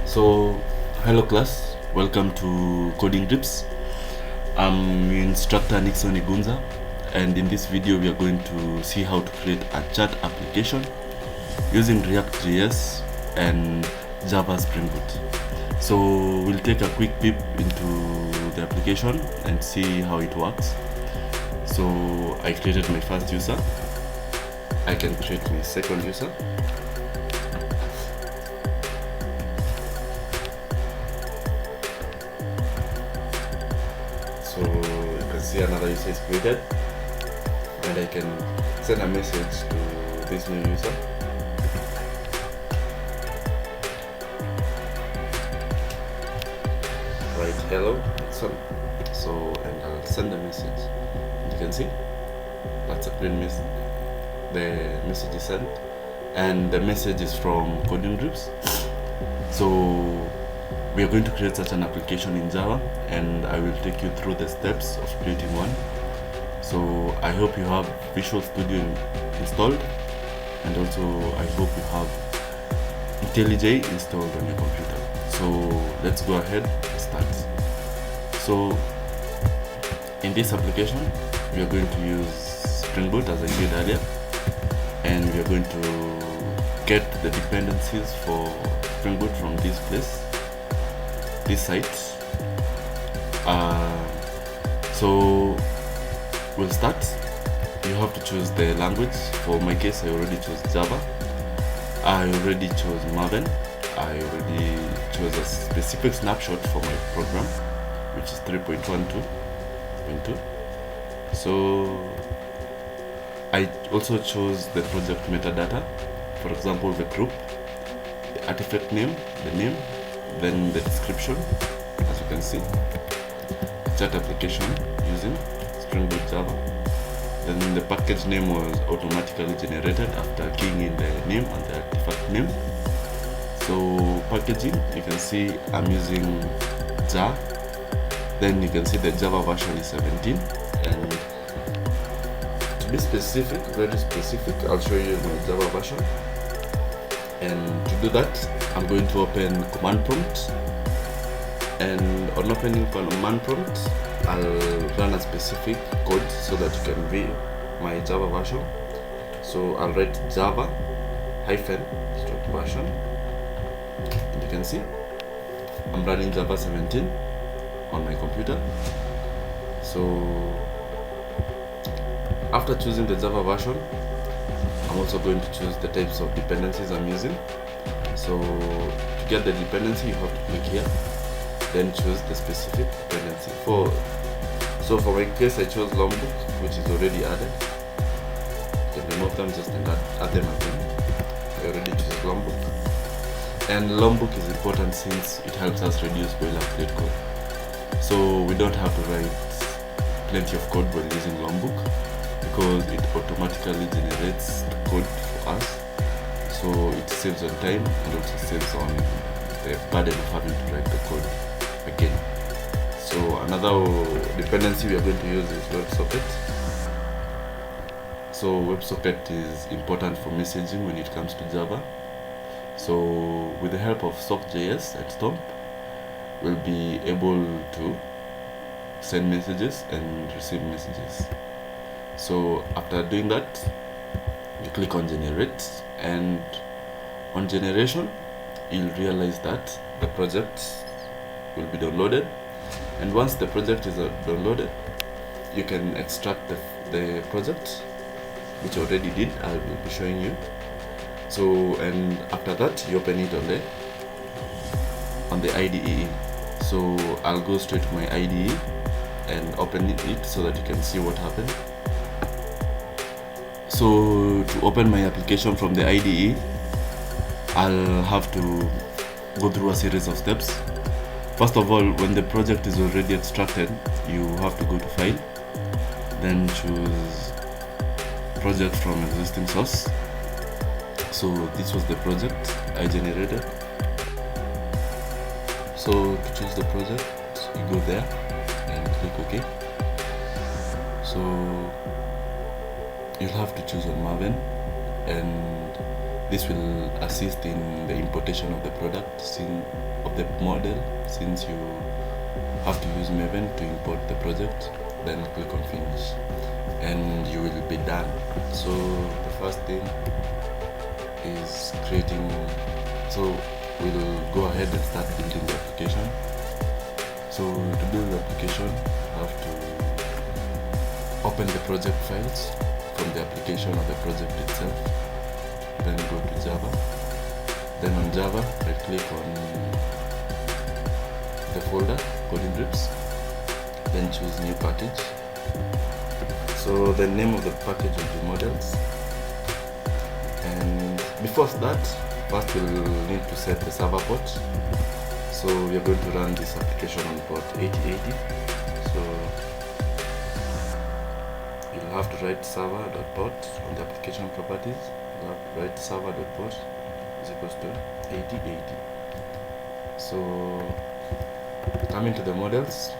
So, hello class, welcome to Coding Tips. I'm your instructor Mr Igunza, and in this video we are going to see how to create a chat application using React.js and Java Spring Boot. So we'll take a quick peep into the application and see how it works. So I created my first user. I can create my second user. So you can see another user is created, and I can send a message to this new user. Write hello, and I'll send a message. And you can see that's a green message. The message is sent, and the message is from Coding Groups. So we are going to create such an application in Java, and I will take you through the steps of creating one. So I hope you have Visual Studio installed, and also I hope you have IntelliJ installed on your computer. So let's go ahead and start. So in this application we are going to use Spring Boot as I did earlier, and we are going to get the dependencies for Spring Boot from this site. So we'll start. You have to choose the language. For my case, I already chose Java. I already chose Maven. I already chose a specific snapshot for my program, which is 3.12.2. So I also chose the project metadata. For example, the group, the artifact name, the name, then the description. As you can see, chat application using Spring Boot Java. Then the package name was automatically generated after keying in the name and the artifact name. So packaging, you can see I'm using Jar. Then you can see the Java version is 17, and to be specific, very specific, I'll show you my Java version. And to do that, I'm going to open command prompt, and on opening command prompt I'll run a specific code so that you can view my Java version. So I'll write Java hyphen version, and you can see I'm running Java 17 on my computer. So after choosing the Java version, I'm also going to choose the types of dependencies I'm using. So to get the dependency, you have to click here, then choose the specific dependency. So for my case, I chose Logbook, which is already added. You can remove them just and add them again. I already chose Logbook, and Logbook is important since it helps us reduce boilerplate code. So we don't have to write plenty of code when using Logbook, because it automatically generates the code for us. So it saves on time and also saves on the burden of having to write the code again. So another dependency we are going to use is WebSocket. So WebSocket is important for messaging when it comes to Java. So with the help of sock.js and Stomp, we'll be able to send messages and receive messages. So after doing that, you click on generate, and on generation you'll realize that the project will be downloaded, and once the project is downloaded, you can extract the project, which I already did. I will be showing you. So, and after that you open it on the IDE. So I'll go straight to my IDE and open it so that you can see what happened. So to open my application from the IDE, I'll have to go through a series of steps. First of all, when the project is already extracted, you have to go to File, then choose Project from Existing Source. So this was the project I generated. So to choose the project, you go there and click OK. So you'll have to choose on Maven, and This will assist in the importation of the product, of the model, since you have to use Maven to import the project. Then click on finish and you will be done. So the first thing is creating, so we'll go ahead and start building the application. So to build the application, you have to open the project files from the application or the project itself, then go to Java. Then on Java, right click on the folder, coding drips, then choose new package. So the name of the package will be models. And before that, first we'll need to set the server port. So we are going to run this application on port 8080. So you'll have to write server.port on the application properties. You'll have to write server.port is equals to 8080. So coming to the models,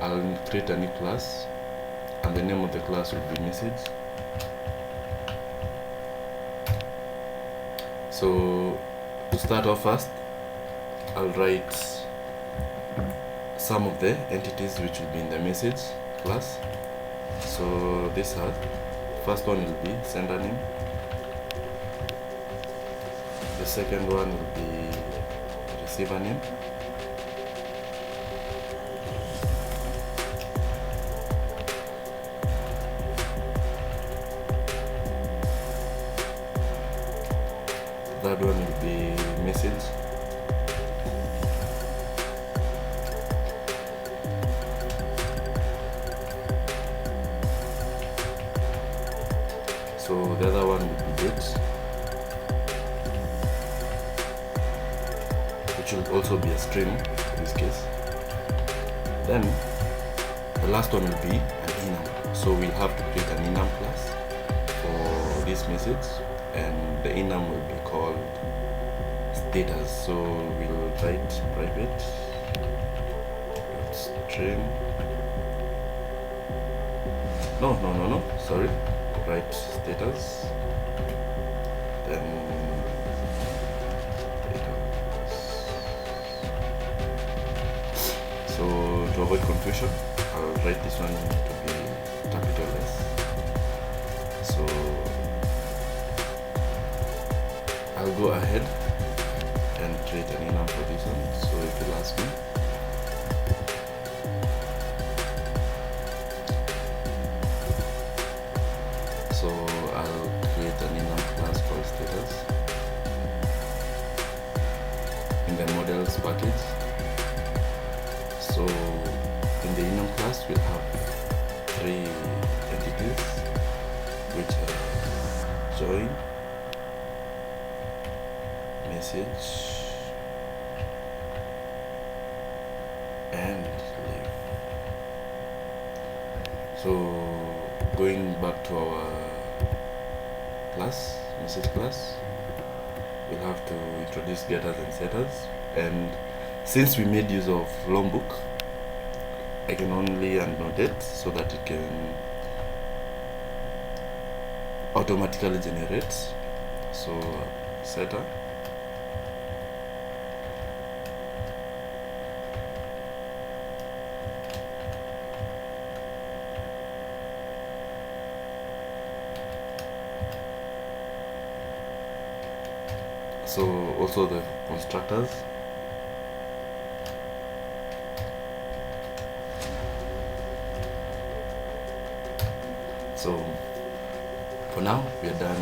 I'll create a new class, and the name of the class will be message. So to start off first, I'll write some of the entities which will be in the message class. So this first one will be sender name. The second one will be receiver name. Third one will be message. So the other one will be date, which will also be a string in this case. Then the last one will be an enum. So we'll have to create an enum class for this message, and the enum will be called status. So we'll write private string. No, sorry. Write status, then status. So to avoid confusion, I'll write this one to be capital S. So I'll go ahead and create an enum for this one. So it will ask me. So I'll create an enum class called status in the models package. So in the enum class we'll have three entities, which are join, message, and leave. So going back to our class, message class, we'll have to introduce getters and setters. And since we made use of Longbook, I can only annotate so that it can automatically generate. So setter, so also the constructors. So for now we are done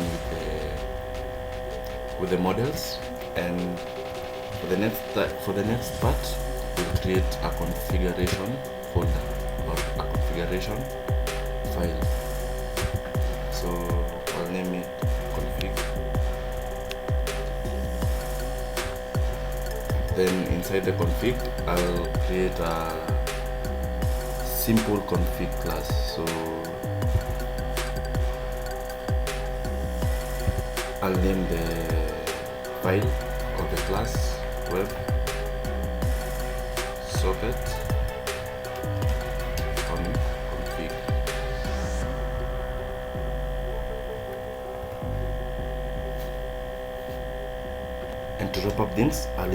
with the models, and for the next part we'll create a configuration folder or a configuration file. So I'll name it config. Then inside the config, I'll create a simple config class. So I'll name the file or the class WebSocket config. wrap up things, I'll